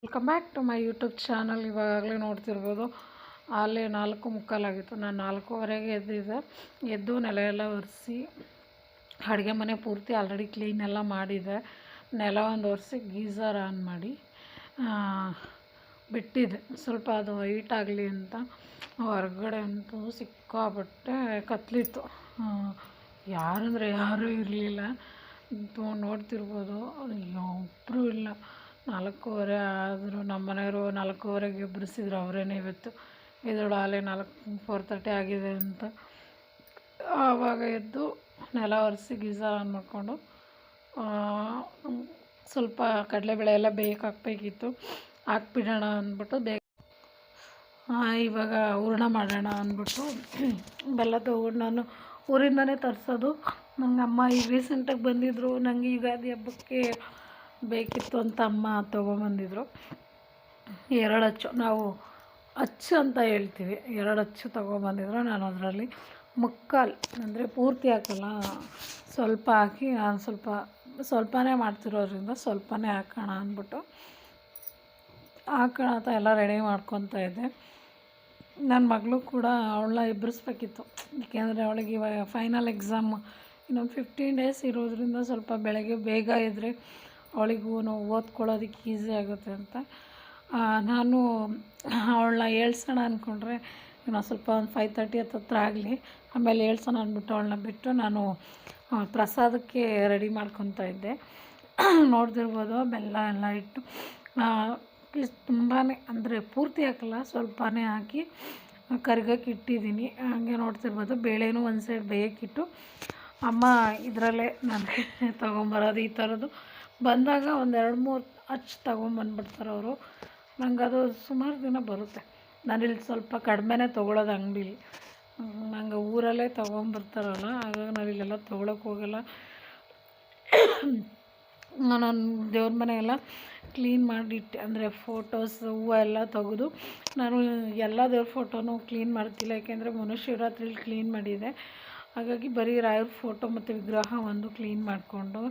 Welcome back to my YouTube channel. ಇವಾಗಲೇ ನೋಡ್ತಿರ್ಬೋದು ಅಲ್ಲಿ 4:45 ಆಗಿತ್ತು. ನಾನು 4:15ಗೆ ಎದ್ದು ನೆಲ ಎಲ್ಲ ಒರೆಸಿ ಅಡುಗೆ ಮನೆ ಪೂರ್ತಿ ಆಲ್ರೆಡಿ ಕ್ಲೀನ್ ಎಲ್ಲ ಮಾಡಿದೆ. ನೆಲ ಒಂದು ಒರೆಸಿ ಗೀಝರ್ ಆನ್ ಮಾಡಿ ಬಿಟ್ಟಿದ್ದೆ, ಸ್ವಲ್ಪ ಅದು ಹೀಟ್ ಆಗಲಿ ಅಂತ. ಹೊರಗಡೆ ಅಂತೂ ಸಿಕ್ಕಾಪಟ್ಟೆ ಕತ್ಲಿತ್ತು, ಯಾರಂದರೆ ಯಾರೂ ಇರಲಿಲ್ಲ. ನೋಡ್ತಿರ್ಬೋದು ಒಬ್ಬರು ಇಲ್ಲ. 4:15 ಆದರೂ ನಮ್ಮ ಮನೆಯವರು 4:15ಗೆ ಎಬ್ಬರಿಸಿದ್ರು. ಅವರೇನೆ ಇವತ್ತು ಎದ್ದೇಳು ಆಲೆ 4:30 ಆಗಿದೆ ಅಂತ. ಆವಾಗ ಎದ್ದು ನೆಲ ಒರೆಸಿ ಗೀಝರ್ ಆನ್ ಮಾಡಿಕೊಂಡು ಸ್ವಲ್ಪ ಕಡಲೆಬೇಳೆ ಎಲ್ಲ ಹಾಕಬೇಕಿತ್ತು, ಹಾಕ್ಬಿಡೋಣ ಅಂದ್ಬಿಟ್ಟು ಇವಾಗ ಹೂರಣ ಮಾಡೋಣ ಅಂದ್ಬಿಟ್ಟು ಬೆಲ್ಲದ ಹೂರಣ ನಾನು ಊರಿಂದನೇ ತರಿಸೋದು. ನಂಗೆ ಅಮ್ಮ ಈಗ ರೀಸೆಂಟಾಗಿ ಬಂದಿದ್ದರು, ನನಗೆ ಯುಗಾದಿ ಹಬ್ಬಕ್ಕೆ ಬೇಕಿತ್ತು ಅಂತ ಅಮ್ಮ ತೊಗೊಂಬಂದಿದ್ರು. 2 ಅಚ್ಚು, ನಾವು ಅಚ್ಚು ಅಂತ ಹೇಳ್ತೀವಿ, 2 ಅಚ್ಚು ತೊಗೊಂಬಂದಿದ್ರು. ನಾನು ಅದರಲ್ಲಿ ಮುಕ್ಕಾಲು ಅಂದರೆ ಪೂರ್ತಿ ಹಾಕಲ್ಲ, ಸ್ವಲ್ಪ ಹಾಕಿ ನಾನು ಸ್ವಲ್ಪನೇ ಮಾಡ್ತಿರೋದ್ರಿಂದ ಸ್ವಲ್ಪನೇ ಹಾಕೋಣ ಅಂದ್ಬಿಟ್ಟು ಹಾಕೋಣ ಅಂತ ಎಲ್ಲ ರೆಡಿ ಮಾಡ್ಕೊತಾ ಇದ್ದೆ. ನನ್ನ ಮಗಳು ಕೂಡ ಅವಳನ್ನ ಎಬ್ಬರಿಸ್ಬೇಕಿತ್ತು, ಏಕೆಂದರೆ ಅವಳಿಗೆ ಇವಾಗ ಫೈನಲ್ ಎಕ್ಸಾಮ್ ಇನ್ನೊಂದು 15 ಡೇಸ್ ಇರೋದ್ರಿಂದ ಸ್ವಲ್ಪ ಬೆಳಗ್ಗೆ ಬೇಗ ಇದ್ದರೆ ಅವಳಿಗೂ ಓದ್ಕೊಳ್ಳೋದಕ್ಕೆ ಈಸಿ ಆಗುತ್ತೆ ಅಂತ ನಾನು ಅವಳನ್ನ ಏಳ್ಸೋಣ ಅಂದ್ಕೊಂಡ್ರೆ ಇನ್ನೊಂದು ಸ್ವಲ್ಪ ಒಂದು 5:30 ಹತ್ರ ಆಗಲಿ, ಆಮೇಲೆ ಏಳ್ಸೋಣ ಅಂದ್ಬಿಟ್ಟು ಅವಳನ್ನ ಬಿಟ್ಟು ನಾನು ಪ್ರಸಾದಕ್ಕೆ ರೆಡಿ ಮಾಡ್ಕೊತಾ ಇದ್ದೆ. ನೋಡ್ತಿರ್ಬೋದು ಬೆಲ್ಲ ಎಲ್ಲ ಇಟ್ಟು ತುಂಬಾ ಅಂದರೆ ಪೂರ್ತಿ ಹಾಕಲ್ಲ, ಸ್ವಲ್ಪನೇ ಹಾಕಿ ಕರ್ಗಕ್ಕೆ ಇಟ್ಟಿದ್ದೀನಿ. ಹಾಗೆ ನೋಡ್ತಿರ್ಬೋದು ಬೇಳೆನೂ ಒಂದು ಸೈಡ್ ಬೇಯಕ್ಕಿಟ್ಟು ಅಮ್ಮ ಇದರಲ್ಲೇ ನನಗೆ ತೊಗೊಂಬರೋದು. ಈ ಥರದ್ದು ಬಂದಾಗ ಒಂದು 2-3 ಅಚ್ಚು ತೊಗೊಂಬಂದ್ಬಿಡ್ತಾರೆ ಅವರು. ನಂಗೆ ಅದು ಸುಮಾರು ದಿನ ಬರುತ್ತೆ. ನಾನಿಲ್ಲಿ ಸ್ವಲ್ಪ ಕಡಿಮೆನೇ ತೊಗೊಳೋದು ಅಂಗಡೀಲಿ, ನಂಗೆ ಊರಲ್ಲೇ ತೊಗೊಂಬರ್ತಾರಲ್ಲ, ಹಾಗಾಗಿ ನಾವಿಲ್ಲೆಲ್ಲ ತೊಗೊಳಕ್ಕೆ ಹೋಗಲ್ಲ. ನಾನು ದೇವ್ರ ಮನೆ ಎಲ್ಲ ಕ್ಲೀನ್ ಮಾಡಿಟ್ಟೆ, ಅಂದರೆ ಫೋಟೋಸ್ ಹೂವು ಎಲ್ಲ ತೆಗೆದು ನಾನು ಎಲ್ಲ ದೇವ್ರ ಫೋಟೋನೂ ಕ್ಲೀನ್ ಮಾಡ್ತಿಲ್ಲ, ಯಾಕೆಂದರೆ ಶಿವರಾತ್ರಿಲಿ ಕ್ಲೀನ್ ಮಾಡಿದೆ. ಹಾಗಾಗಿ ಬರೀ ರಾಯರ ಫೋಟೋ ಮತ್ತು ವಿಗ್ರಹ ಒಂದು ಕ್ಲೀನ್ ಮಾಡಿಕೊಂಡು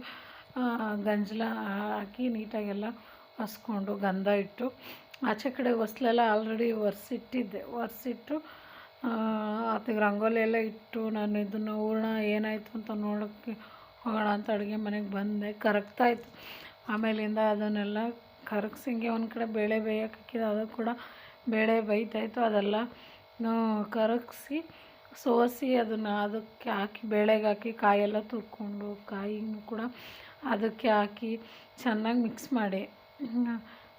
ಗಂಜಲ ಹಾಕಿ ನೀಟಾಗೆಲ್ಲ ಒರೆಸ್ಕೊಂಡು ಗಂಧ ಇಟ್ಟು ಆಚೆ ಕಡೆ ಹೊಸ್ಲೆಲ್ಲ ಆಲ್ರೆಡಿ ಒರೆಸಿಟ್ಟು ಆತಗೆ ರಂಗೋಲಿ ಎಲ್ಲ ಇಟ್ಟು ನಾನು ಇದನ್ನು ಹೂರಣ ಏನಾಯಿತು ಅಂತ ನೋಡೋಕ್ಕೆ ಹೋಗೋಣ ಅಂತ ಅಡುಗೆ ಮನೆಗೆ ಬಂದೆ. ಕರಗ್ತಾಯಿತ್ತು, ಆಮೇಲಿಂದ ಅದನ್ನೆಲ್ಲ ಕರಗಿಸಂಗೆ ಒಂದು ಕಡೆ ಬೇಳೆ ಬೇಯಕ್ಕೆ ಹಾಕಿದೆ, ಅದು ಕೂಡ ಬೇಳೆ ಬೇಯ್ತಾಯಿತ್ತು. ಅದೆಲ್ಲ ಕರಗಿಸಿ ಸೋಸಿ ಅದನ್ನು ಅದಕ್ಕೆ ಹಾಕಿ ಬೇಳೆಗೆ ಹಾಕಿ ಕಾಯೆಲ್ಲ ತುರ್ಕೊಂಡು ಕಾಯಿನೂ ಕೂಡ ಅದಕ್ಕೆ ಹಾಕಿ ಚೆನ್ನಾಗಿ ಮಿಕ್ಸ್ ಮಾಡಿ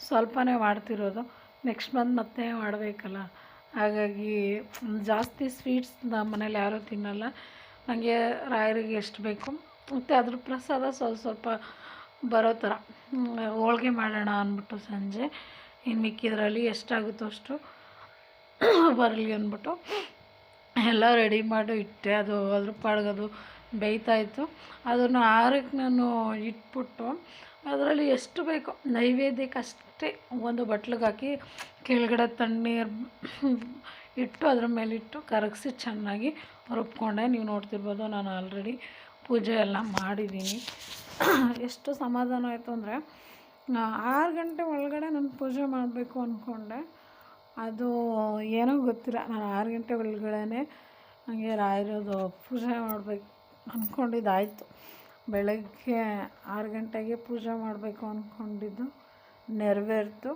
ಸ್ವಲ್ಪನೇ ಮಾಡ್ತಿರೋದು. ನೆಕ್ಸ್ಟ್ ಮಂತ್ ಮತ್ತೆ ಮಾಡಬೇಕಲ್ಲ, ಹಾಗಾಗಿ ಜಾಸ್ತಿ ಸ್ವೀಟ್ಸ್ ನಮ್ಮ ಮನೇಲಿ ಯಾರೂ ತಿನ್ನಲ್ಲ. ನನಗೆ ರಾಯರಿಗೆ ಎಷ್ಟು ಬೇಕು ಮತ್ತು ಅದ್ರ ಪ್ರಸಾದ ಸ್ವಲ್ಪ ಬರೋ ಥರ ಹೋಳ್ಗೆ ಮಾಡೋಣ ಅಂದ್ಬಿಟ್ಟು ಸಂಜೆ ಇನ್ನು ಮಿಕ್ಕಿದ್ರಲ್ಲಿ ಎಷ್ಟಾಗುತ್ತೋ ಅಷ್ಟು ಬರಲಿ ಅಂದ್ಬಿಟ್ಟು ಎಲ್ಲ ರೆಡಿ ಮಾಡಿ ಇಟ್ಟೆ. ಅದು ಅದ್ರ ಪಾಡ್ಗದು ಬೇಯ್ತಾಯಿತ್ತು. ಅದನ್ನು ಆರಕ್ಕೆ ನಾನು ಇಟ್ಬಿಟ್ಟು ಅದರಲ್ಲಿ ಎಷ್ಟು ಬೇಕೋ ನೈವೇದ್ಯಕ್ಕೆ ಅಷ್ಟೇ ಒಂದು ಬಟ್ಲಿಗೆ ಹಾಕಿ ಕೆಳಗಡೆ ತಣ್ಣೀರು ಇಟ್ಟು ಅದ್ರ ಮೇಲಿಟ್ಟು ಕರಗಿಸಿ ಚೆನ್ನಾಗಿ ರುಬ್ಕೊಂಡೆ. ನೀವು ನೋಡ್ತಿರ್ಬೋದು ನಾನು ಆಲ್ರೆಡಿ ಪೂಜೆ ಎಲ್ಲ ಮಾಡಿದ್ದೀನಿ. ಎಷ್ಟು ಸಮಾಧಾನ ಆಯಿತು ಅಂದರೆ 6 ಗಂಟೆ ಒಳಗಡೆ ನಾನು ಪೂಜೆ ಮಾಡಬೇಕು ಅಂದ್ಕೊಂಡೆ, ಅದು ಏನೋ ಗೊತ್ತಿಲ್ಲ, ನಾನು 6 ಗಂಟೆ ಒಳಗಡೆ ನನಗೆ ರಾಯರದು ಪೂಜೆ ಮಾಡಬೇಕು ಅಂದ್ಕೊಂಡಿದ್ದಾಯಿತು. ಬೆಳಗ್ಗೆ 6 ಗಂಟೆಗೆ ಪೂಜೆ ಮಾಡಬೇಕು ಅಂದ್ಕೊಂಡಿದ್ದು ನೆರವೇರಿತು.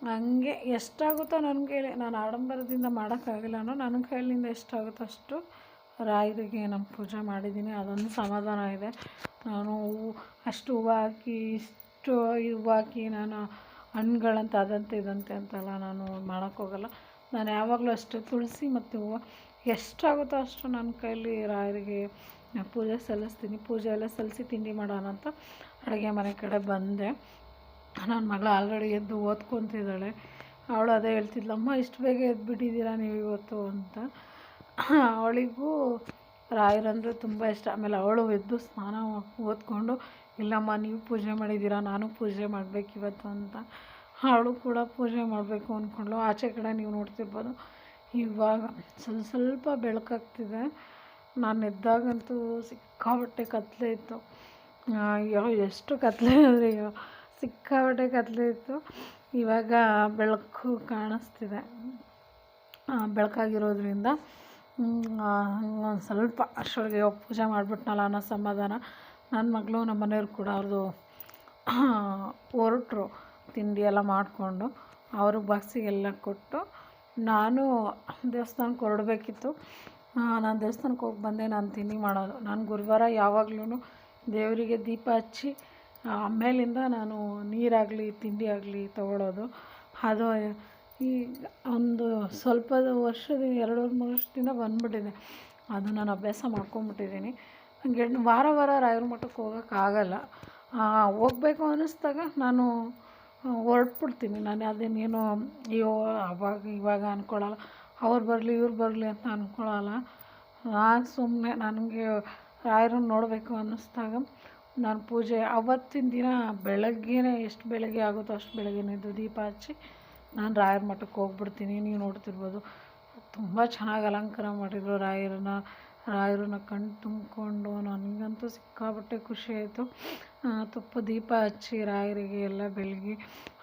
ಹಂಗೆ ಎಷ್ಟಾಗುತ್ತೋ ನನ್ನ ಕೈಲಿ, ನಾನು ಆಡಂಬರದಿಂದ ಮಾಡೋಕ್ಕಾಗಿಲ್ಲ, ನನ್ನ ಕೈಲಿಂದ ಎಷ್ಟಾಗುತ್ತೋ ಅಷ್ಟು ರಾಯರಿಗೆ ನಾನು ಪೂಜೆ ಮಾಡಿದ್ದೀನಿ. ಅದೊಂದು ಸಮಾಧಾನ ಇದೆ. ನಾನು ಅಷ್ಟು ಹೂವು ಹಾಕಿ ಇಷ್ಟು ಹೂವು ಹಾಕಿ ನಾನು ಹಣ್ಣುಗಳಂತ ಅದಂತೆ ಇದಂತೆ ಅಂತೆಲ್ಲ ನಾನು ಮಾಡೋಕ್ಕೋಗಲ್ಲ. ನಾನು ಯಾವಾಗಲೂ ಅಷ್ಟೇ ತುಳಸಿ ಮತ್ತು ಹೂವು ಎಷ್ಟಾಗುತ್ತೋ ಅಷ್ಟು ನನ್ನ ಕೈಲಿ ರಾಯರಿಗೆ ಪೂಜೆ ಸಲ್ಲಿಸ್ತೀನಿ. ಪೂಜೆ ಎಲ್ಲ ಸಲ್ಲಿಸಿ ತಿಂಡಿ ಮಾಡೋಣ ಅಂತ ಅಡುಗೆ ಮನೆ ಕಡೆ ಬಂದೆ. ನನ್ನ ಮಗಳು ಆಲ್ರೆಡಿ ಎದ್ದು ಓದ್ಕೊತಿದ್ದಾಳೆ. ಅವಳು ಅದೇ ಹೇಳ್ತಿದ್ಲಮ್ಮ, ಇಷ್ಟು ಬೇಗ ಎದ್ದುಬಿಟ್ಟಿದ್ದೀರಾ ನೀವು ಇವತ್ತು ಅಂತ. ಅವಳಿಗೂ ರಾಯರಂದರೆ ತುಂಬ ಇಷ್ಟ. ಆಮೇಲೆ ಅವಳು ಎದ್ದು ಸ್ನಾನ ಓದ್ಕೊಂಡು, ಇಲ್ಲಮ್ಮ ನೀವು ಪೂಜೆ ಮಾಡಿದ್ದೀರಾ, ನಾನು ಪೂಜೆ ಮಾಡಬೇಕು ಇವತ್ತು ಅಂತ ಅವಳು ಕೂಡ ಪೂಜೆ ಮಾಡಬೇಕು ಅಂದ್ಕೊಂಡ್ಳು. ಆಚೆ ಕಡೆ ನೀವು ನೋಡ್ತಿರ್ಬೋದು ಇವಾಗ ಸ್ವಲ್ಪ ಬೆಳಕಾಗ್ತಿದೆ. ನಾನು ಎದ್ದಾಗಂತೂ ಸಿಕ್ಕಾಪಟ್ಟೆ ಕತ್ತಲೆ ಇತ್ತು. ಎಷ್ಟು ಕತ್ತಲೆ ಅಂದರೆ ಸಿಕ್ಕಾಪಟ್ಟೆ ಕತ್ತಲೆ ಇತ್ತು. ಇವಾಗ ಬೆಳಕು ಕಾಣಿಸ್ತಿದೆ. ಬೆಳಕಾಗಿರೋದ್ರಿಂದ ಒಂದು ಸ್ವಲ್ಪ ಅಷ್ಟರೊಳಗೆ ಪೂಜೆ ಮಾಡಿಬಿಟ್ನಲ್ಲ ಅನ್ನೋ ಸಮಾಧಾನ. ನನ್ನ ಮಗಳು ನಮ್ಮ ಮನೆಯವ್ರು ಕೂಡ ಅವ್ರದ್ದು ಹೊರಟ್ರು ತಿಂಡಿ ಎಲ್ಲ ಮಾಡಿಕೊಂಡು. ಅವ್ರಿಗೆ ಬಾಕ್ಸಿಗೆಲ್ಲ ಕೊಟ್ಟು ನಾನು ದೇವಸ್ಥಾನಕ್ಕೆ ಹೊರಡಬೇಕಿತ್ತು. ನಾನು ದೇವಸ್ಥಾನಕ್ಕೆ ಹೋಗಿ ಬಂದೆ. ನಾನು ತಿಂಡಿ ಮಾಡೋದು, ನಾನು ಗುರುವಾರ ಯಾವಾಗ್ಲೂ ದೇವರಿಗೆ ದೀಪ ಹಚ್ಚಿ ಆಮೇಲಿಂದ ನಾನು ನೀರಾಗಲಿ ತಿಂಡಿ ಆಗಲಿ ತೊಗೊಳೋದು. ಅದು ಈಗ ಒಂದು ಸ್ವಲ್ಪ ವರ್ಷದ 2-3 ವರ್ಷದಿಂದ ಬಂದುಬಿಟ್ಟಿದೆ. ಅದು ನಾನು ಅಭ್ಯಾಸ ಮಾಡ್ಕೊಂಬಿಟ್ಟಿದ್ದೀನಿ. ನನಗೆ ವಾರ ರಾಯರ ಮಠಕ್ಕೆ ಹೋಗೋಕ್ಕಾಗಲ್ಲ. ಹೋಗಬೇಕು ಅನ್ನಿಸ್ದಾಗ ನಾನು ಹೊರಟ್ಬಿಡ್ತೀನಿ. ನಾನು ಅದೇನೇನೋ ಅಯ್ಯೋ ಇವಾಗ ಅಂದ್ಕೊಳ್ಳಲ್ಲ, ಅವ್ರು ಬರಲಿ ಇವ್ರು ಬರಲಿ ಅಂತ ಅಂದ್ಕೊಳ್ಳಲ್ಲ. ನಾನು ಸುಮ್ಮನೆ ನನಗೆ ರಾಯರನ್ನ ನೋಡಬೇಕು ಅನ್ನಿಸ್ದಾಗ ನಾನು ಪೂಜೆ ಅವತ್ತಿನ ದಿನ ಬೆಳಗ್ಗೆನೇ ಎಷ್ಟು ಬೆಳಗ್ಗೆ ಆಗುತ್ತೋ ಅಷ್ಟು ಬೆಳಗ್ಗೆನೇ ಎದ್ದು ದೀಪ ಹಚ್ಚಿ ನಾನು ರಾಯರ ಮಠಕ್ಕೆ ಹೋಗ್ಬಿಡ್ತೀನಿ. ನೀವು ನೋಡ್ತಿರ್ಬೋದು ತುಂಬ ಚೆನ್ನಾಗಿ ಅಲಂಕಾರ ಮಾಡಿದ್ರು ರಾಯರನ್ನ ಕಣ್ಣು ತುಂಬಿಕೊಂಡು ನನಗಂತೂ ಸಿಕ್ಕಾಪಟ್ಟೆ ಖುಷಿ ಆಯಿತು. ತುಪ್ಪ ದೀಪ ಹಚ್ಚಿ ರಾಯರಿಗೆ ಎಲ್ಲ ಬೆಳಗಿ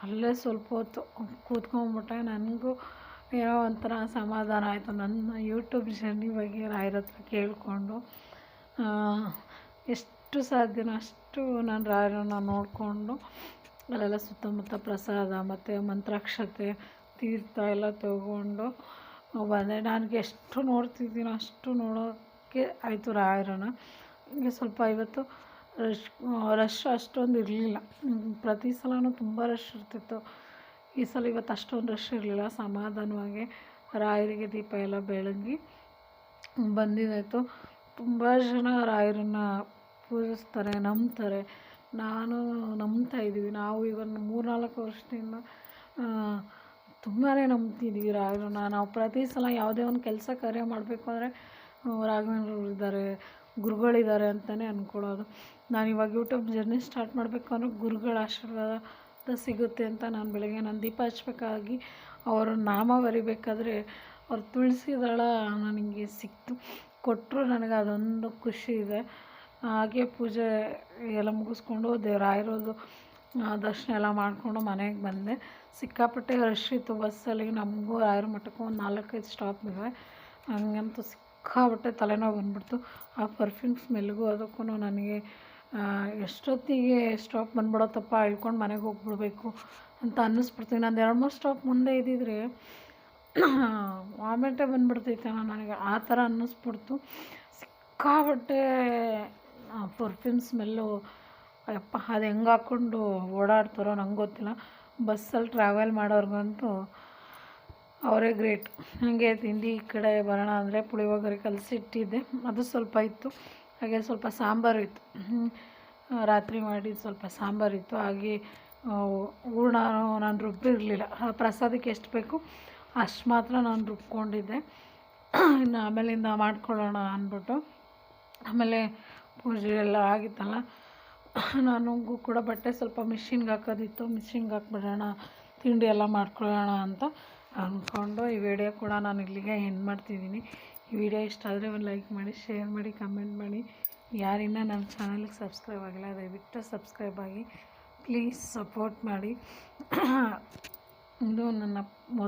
ಅಲ್ಲೇ ಸ್ವಲ್ಪ ಹೊತ್ತು ಕೂತ್ಕೊಂಡ್ಬಿಟ್ಟೆ. ನನಗೂ ಏನೋ ಒಂಥರ ಸಮಾಧಾನ ಆಯಿತು. ನನ್ನ ಯೂಟ್ಯೂಬ್ ಜರ್ನಿ ಬಗ್ಗೆ ರಾಯರ ಹತ್ರ ಕೇಳಿಕೊಂಡು ಎಷ್ಟು ಸಾಧ್ಯನೋ ಅಷ್ಟು ನಾನು ರಾಯರನ್ನ ನೋಡಿಕೊಂಡು ಅಲ್ಲೆಲ್ಲ ಸುತ್ತಮುತ್ತ ಪ್ರಸಾದ ಮತ್ತು ಮಂತ್ರಾಕ್ಷತೆ ತೀರ್ಥ ಎಲ್ಲ ತೊಗೊಂಡು ಬಂದೆ. ನನಗೆ ಎಷ್ಟು ನೋಡ್ತಿದ್ದೀನೋ ಅಷ್ಟು ನೋಡೋಕ್ಕೆ ಆಯಿತು ರಾಯರನ್ನ. ಹೀಗೆ ಸ್ವಲ್ಪ ಇವತ್ತು ರಶ್ ಅಷ್ಟೊಂದು ಇರಲಿಲ್ಲ. ಪ್ರತಿ ಸಲವೂ ತುಂಬ ರಶ್ ಇರ್ತಿತ್ತು. ಈ ಸಲ ಇವತ್ತು ಅಷ್ಟೊಂದು ರಶ್ ಇರಲಿಲ್ಲ. ಸಮಾಧಾನವಾಗಿ ರಾಯರಿಗೆ ದೀಪ ಎಲ್ಲ ಬೆಳಗಿ ಬಂದಿದ್ದಾಯಿತು. ತುಂಬ ಜನ ರಾಯರನ್ನ ಪೂಜಿಸ್ತಾರೆ, ನಂಬ್ತಾರೆ. ನಾನು ನಂಬ್ತಾ ಇದ್ದೀವಿ. ನಾವು ಇವನ್ನ 3-4 ವರ್ಷದಿಂದ ತುಂಬಾ ನಂಬ್ತಿದ್ದೀವಿ ರಾಯರನ್ನ. ನಾವು ಪ್ರತಿ ಸಲ ಯಾವುದೇ ಒಂದು ಕೆಲಸ ಕಾರ್ಯ ಮಾಡಬೇಕು ಅಂದರೆ ರಾಘವೇಂದ್ರರು ಇದ್ದಾರೆ, ಗುರುಗಳಿದ್ದಾರೆ ಅಂತಲೇ ಅಂದ್ಕೊಳ್ಳೋದು. ನಾನು ಇವಾಗ ಯೂಟ್ಯೂಬ್ ಜರ್ನಿ ಸ್ಟಾರ್ಟ್ ಮಾಡಬೇಕು ಅನ್ನೋ ಗುರುಗಳ ಆಶೀರ್ವಾದ ಸಿಗುತ್ತೆ ಅಂತ ನಾನು ಬೆಳಗ್ಗೆ ನಾನು ದೀಪ ಹಚ್ಬೇಕಾಗಿ ಅವರ ನಾಮ ಬರಿಬೇಕಾದ್ರೆ ಅವ್ರ ತುಳಸಿ ದಳ ನನಗೆ ಸಿಕ್ತು, ಕೊಟ್ಟರು. ನನಗೆ ಅದೊಂದು ಖುಷಿ ಇದೆ. ಹಾಗೆ ಪೂಜೆ ಎಲ್ಲ ಮುಗಿಸ್ಕೊಂಡು ರಾಯರದು ದರ್ಶನ ಎಲ್ಲ ಮಾಡಿಕೊಂಡು ಮನೆಗೆ ಬಂದೆ. ಸಿಕ್ಕಾಪಟ್ಟೆ ರಶ್ ಇತ್ತು ಬಸ್ಸಲ್ಲಿ. ನಮಗೂ ರಾಯರ ಮಠಕ್ಕೂ ಒಂದು 4-5 ಸ್ಟಾಪ್ ಇದೆ. ನನಗಂತೂ ಸಿಕ್ಕಾಪಟ್ಟೆ ತಲೆನೋವು ಬಂದ್ಬಿಡ್ತು. ಆ ಪರ್ಫ್ಯೂಮ್ ಸ್ಮೆಲ್ಗೂ ಅದಕ್ಕೂ ನನಗೆ ಎಷ್ಟೊತ್ತಿಗೆ ಸ್ಟಾಪ್ ಬಂದ್ಬಿಡತ್ತಪ್ಪ, ಇಳ್ಕೊಂಡು ಮನೆಗೆ ಹೋಗ್ಬಿಡ್ಬೇಕು ಅಂತ ಅನ್ನಿಸ್ಬಿಡ್ತೀವಿ. ನಾನು 2-3 ಸ್ಟಾಪ್ ಮುಂದೆ ಇದ್ದಿದ್ರೆ ವಾಮಿಟೇ ಬಂದುಬಿಡ್ತೈತೆ ನನಗೆ, ಆ ಥರ ಅನ್ನಿಸ್ಬಿಡ್ತು. ಸಿಕ್ಕಾಪಟ್ಟೆ ಪರ್ಫ್ಯೂಮ್ ಸ್ಮೆಲ್ಲು. ಅಯ್ಯಪ್ಪ, ಅದು ಹೆಂಗೆ ಹಾಕ್ಕೊಂಡು ಓಡಾಡ್ತಾರೋ ನಂಗೆ ಗೊತ್ತಿಲ್ಲ. ಬಸ್ಸಲ್ಲಿ ಟ್ರಾವೆಲ್ ಮಾಡೋರ್ಗಂತೂ ಅವರೇ ಗ್ರೇಟ್. ಹಾಗೆ ತಿಂಡಿ ಈ ಕಡೆ ಬರೋಣ ಅಂದರೆ ಪುಳಿಯೋಗರೆ ಕಲಸಿಟ್ಟಿದ್ದೆ, ಅದು ಸ್ವಲ್ಪ ಇತ್ತು. ಹಾಗೆ ಸ್ವಲ್ಪ ಸಾಂಬಾರು ಇತ್ತು, ರಾತ್ರಿ ಮಾಡಿದ ಸ್ವಲ್ಪ ಸಾಂಬಾರಿತ್ತು. ಹಾಗೆ ಹೂರ್ಣ ನಾನು ರುಬ್ಬಿರಲಿಲ್ಲ. ಪ್ರಸಾದಕ್ಕೆ ಎಷ್ಟು ಬೇಕು ಅಷ್ಟು ಮಾತ್ರ ನಾನು ರುಬ್ಕೊಂಡಿದ್ದೆ. ಇನ್ನು ಆಮೇಲಿಂದ ಮಾಡ್ಕೊಳ್ಳೋಣ ಅಂದ್ಬಿಟ್ಟು ಆಮೇಲೆ ಪೂಜೆ ಎಲ್ಲ ಆಗಿತ್ತಲ್ಲ, ನನಗೂ ಕೂಡ ಬಟ್ಟೆ ಸ್ವಲ್ಪ ಮಿಷಿನ್ಗೆ ಹಾಕೋದಿತ್ತು. ಮಿಷಿನ್ಗೆ ಹಾಕ್ಬಿಡೋಣ, ತಿಂಡಿ ಎಲ್ಲ ಮಾಡ್ಕೊಳ್ಳೋಣ ಅಂತ ಅಂದ್ಕೊಂಡು ಈ ವಿಡಿಯೋ ಕೂಡ ನಾನು ಇಲ್ಲಿಗೆ ಎಂಡ್ ಮಾಡ್ತಿದ್ದೀನಿ. ಈ ವಿಡಿಯೋ ಇಷ್ಟ ಆದರೆ ಒಂದು ಲೈಕ್ ಮಾಡಿ, ಶೇರ್ ಮಾಡಿ, ಕಮೆಂಟ್ ಮಾಡಿ. ಯಾರಿನ್ನ ನನ್ನ ಚಾನಲ್ಗೆ ಸಬ್ಸ್ಕ್ರೈಬ್ ಆಗಿಲ್ಲ ದಯವಿಟ್ಟು ಸಬ್ಸ್ಕ್ರೈಬ್ ಆಗಿ, ಪ್ಲೀಸ್ ಸಪೋರ್ಟ್ ಮಾಡಿ. ಇದು ನನ್ನ